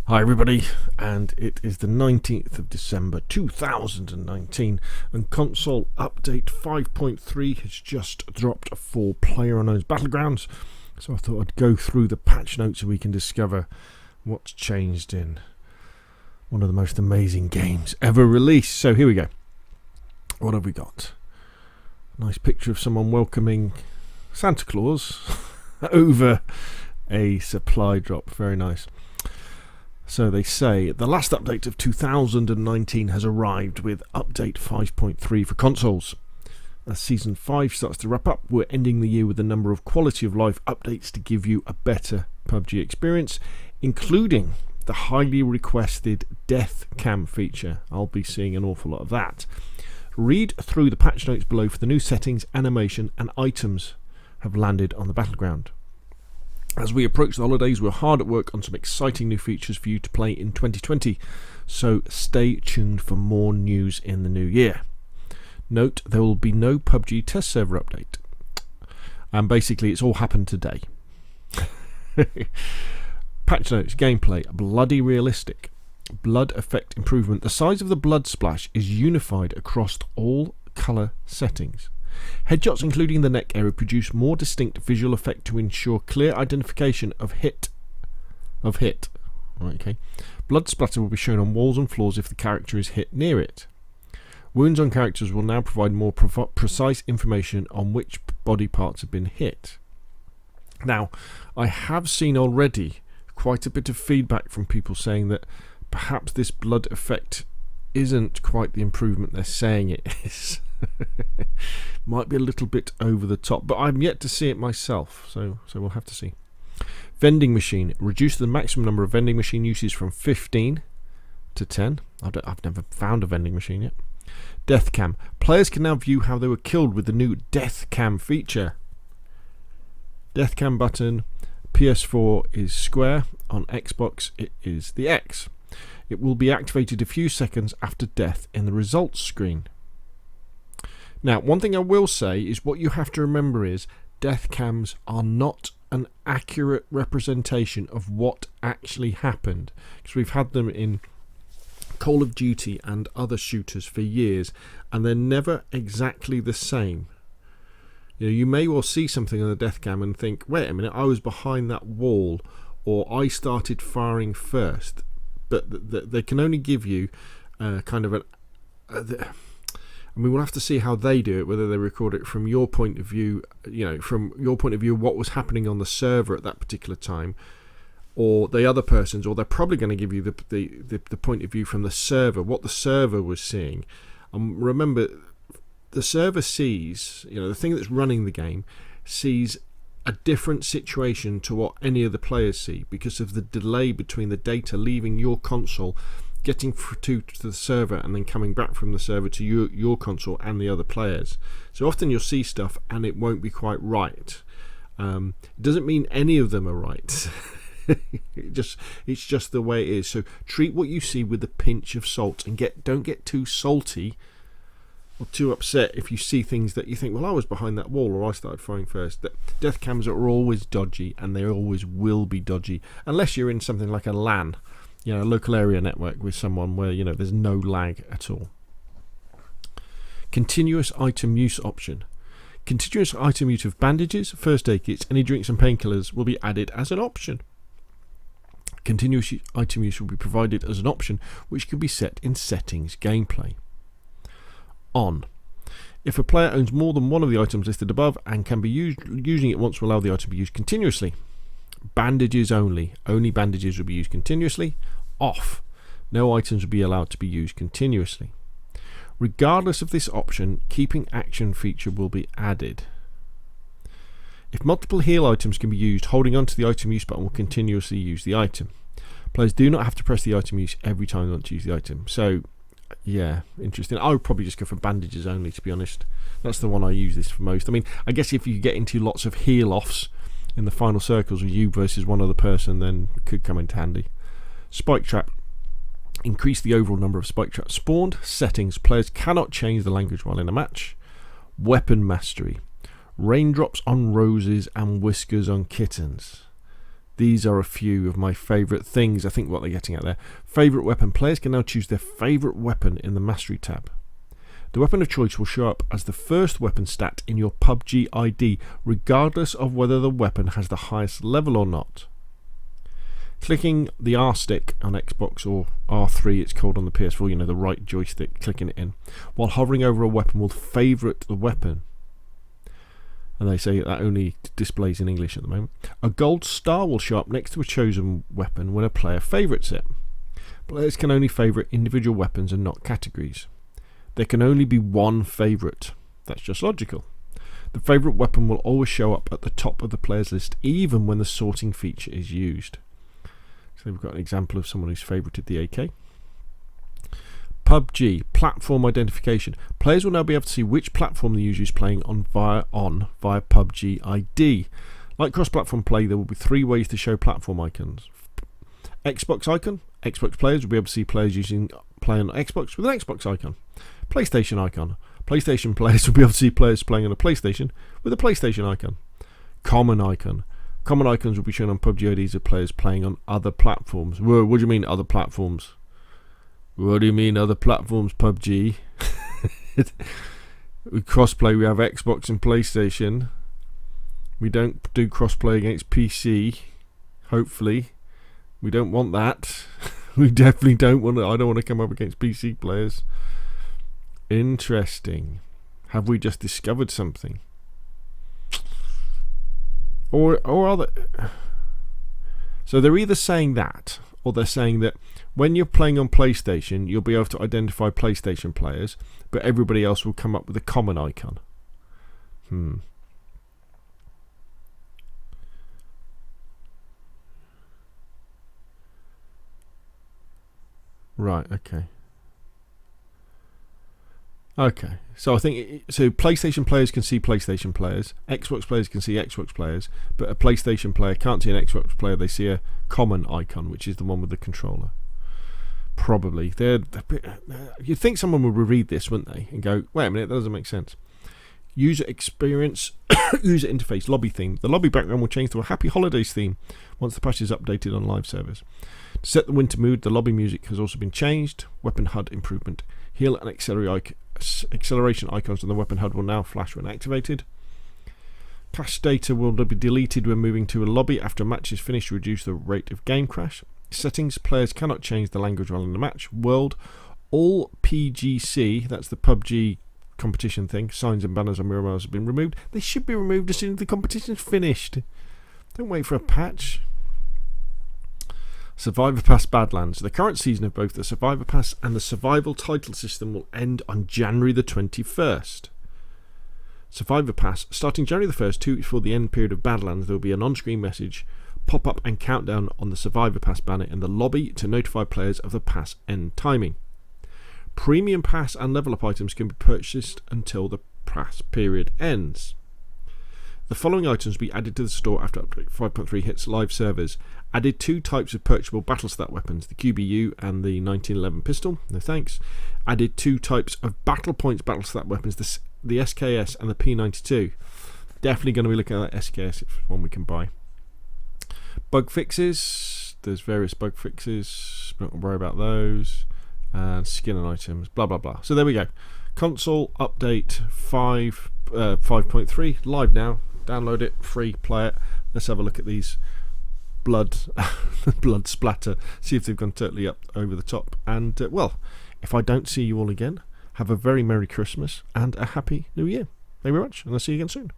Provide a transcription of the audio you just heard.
Hi everybody, and it is the 19th of December 2019 and console update 5.3 has just dropped for PlayerUnknown's Battlegrounds, so I thought I'd go through the patch notes so we can discover what's changed in one of the most amazing games ever released. So here we go. What have we got? A nice picture of someone welcoming Santa Claus over a supply drop. Very nice. So they say the last update of 2019 has arrived with update 5.3 for consoles. As Season 5 starts to wrap up, we're ending the year with a number of quality of life updates to give you a better PUBG experience, including the highly requested death cam feature. I'll be seeing an awful lot of that. Read through the patch notes below for the new settings, animation and items have landed on the battleground. As we approach the holidays, we're hard at work on some exciting new features for you to play in 2020, so stay tuned for more news in the new year. Note, there will be no PUBG test server update, and basically it's all happened today. Patch notes, gameplay, bloody realistic. Blood effect improvement. The size of the blood splash is unified across all colour settings. Headshots including the neck area produce more distinct visual effect to ensure clear identification of hit. Right, okay. Blood splatter will be shown on walls and floors if the character is hit near it. Wounds on characters will now provide more precise information on which body parts have been hit. Now, I have seen already quite a bit of feedback from people saying that perhaps this blood effect isn't quite the improvement they're saying it is. Might be a little bit over the top, but I'm yet to see it myself, so we'll have to see. Vending machine. Reduce the maximum number of vending machine uses from 15 to 10. I've never found a vending machine yet. Death cam. Players can now view how they were killed with the new death cam feature. Death cam button. PS4 is square. On Xbox it is the X. It will be activated a few seconds after death in the results screen. Now, one thing I will say is what you have to remember is death cams are not an accurate representation of what actually happened, because we've had them in Call of Duty and other shooters for years, and they're never exactly the same. You know, you may well see something on the death cam and think, wait a minute, I was behind that wall, or I started firing first, but they can only give you kind of an... I mean, we'll have to see how they do it, whether they record it from your point of view, from your point of view, what was happening on the server at that particular time, or the other person's, or they're probably going to give you the point of view from the server, what the server was seeing. Remember, the server sees, the thing that's running the game sees a different situation to what any of the players see because of the delay between the data leaving your console, getting to the server, and then coming back from the server to your console and the other players. So often you'll see stuff and it won't be quite right. It doesn't mean any of them are right. It's just the way it is. So treat what you see with a pinch of salt, and don't get too salty or too upset if you see things that you think, well, I was behind that wall, or I started firing first. Death cams are always dodgy, and they always will be dodgy unless you're in something like a LAN, a local area network with someone where there's no lag at all. Continuous item use option. Continuous item use of bandages, first aid kits, any drinks and painkillers will be added as an option. Continuous item use will be provided as an option, which can be set in settings gameplay. On. If a player owns more than one of the items listed above and can be using it once will allow the item to be used continuously. Bandages only. Only bandages will be used continuously. Off. No items will be allowed to be used continuously. Regardless of this option, keeping action feature will be added. If multiple heal items can be used, holding onto the item use button will continuously use the item. Players do not have to press the item use every time they want to use the item. So, yeah, interesting. I would probably just go for bandages only, to be honest. That's the one I use this for most. I mean, I guess if you get into lots of heal offs in the final circles with you versus one other person, then it could come into handy. Spike trap. Increase the overall number of spike traps spawned. Settings. Players cannot change the language while in a match. Weapon mastery. Raindrops on roses and whiskers on kittens. These are a few of my favourite things. I think what they're getting at there. Favourite weapon. Players can now choose their favourite weapon in the Mastery tab. The weapon of choice will show up as the first weapon stat in your PUBG ID, regardless of whether the weapon has the highest level or not. Clicking the R stick on Xbox, or R3 it's called on the PS4, you know, the right joystick, clicking it in, while hovering over a weapon will favourite the weapon. And they say that only displays in English at the moment. A gold star will show up next to a chosen weapon when a player favourites it. Players can only favourite individual weapons and not categories. There can only be one favourite. That's just logical. The favourite weapon will always show up at the top of the players list, even when the sorting feature is used. So we've got an example of someone who's favourited the AK. PUBG, platform identification. Players will now be able to see which platform the user is playing on via PUBG ID. Like cross-platform play, there will be 3 ways to show platform icons. Xbox icon. Xbox players will be able to see players playing on Xbox with an Xbox icon. PlayStation icon. PlayStation players will be able to see players playing on a PlayStation with a PlayStation icon. Common icon. Common icons will be shown on PUBG IDs of players playing on other platforms. Whoa, what do you mean other platforms? What do you mean other platforms, PUBG? With crossplay, we have Xbox and PlayStation. We don't do crossplay against PC. Hopefully. We don't want that. We definitely don't want to. I don't want to come up against PC players. Interesting. Have we just discovered something? Or are they? So they're either saying that, or they're saying that when you're playing on PlayStation, you'll be able to identify PlayStation players, but everybody else will come up with a common icon. Right, okay. Okay, so I think so. PlayStation players can see PlayStation players, Xbox players can see Xbox players, but a PlayStation player can't see an Xbox player. They see a common icon, which is the one with the controller. Probably. You'd think someone would read this, wouldn't they, and go, "Wait a minute, that doesn't make sense." User experience, user interface, lobby theme. The lobby background will change to a Happy Holidays theme once the patch is updated on live servers. To set the winter mood, the lobby music has also been changed. Weapon HUD improvement. Heal and acceleration icons on the weapon HUD will now flash when activated. Cache data will be deleted when moving to a lobby after a match is finished to reduce the rate of game crash. Settings, players cannot change the language while in the match. World, all PGC, that's the PUBG competition thing, signs and banners on mirror have been removed. They should be removed as soon as the competition's finished. Don't wait for a patch. Survivor Pass Badlands. The current season of both the Survivor Pass and the Survival title system will end on January the 21st. Survivor Pass. Starting January the 1st, 2 weeks before the end period of Badlands, there will be an on-screen message, pop-up and countdown on the Survivor Pass banner in the lobby to notify players of the pass end timing. Premium Pass and level up items can be purchased until the pass period ends. The following items will be added to the store after update 5.3 hits live servers. Added 2 types of purchasable battlestat weapons, the QBU and the 1911 pistol. No thanks. Added 2 types of battle points battlestat weapons, the SKS and the P92. Definitely going to be looking at that SKS. It's one we can buy. Bug fixes. There's various bug fixes. Don't worry about those. And skin and items. Blah blah blah. So there we go. Console update 5.3 live now. Download it, free, play it. Let's have a look at these blood splatter, see if they've gone totally up over the top. And well, if I don't see you all again, have a very Merry Christmas and a Happy New Year. Thank you very much, and I'll see you again soon.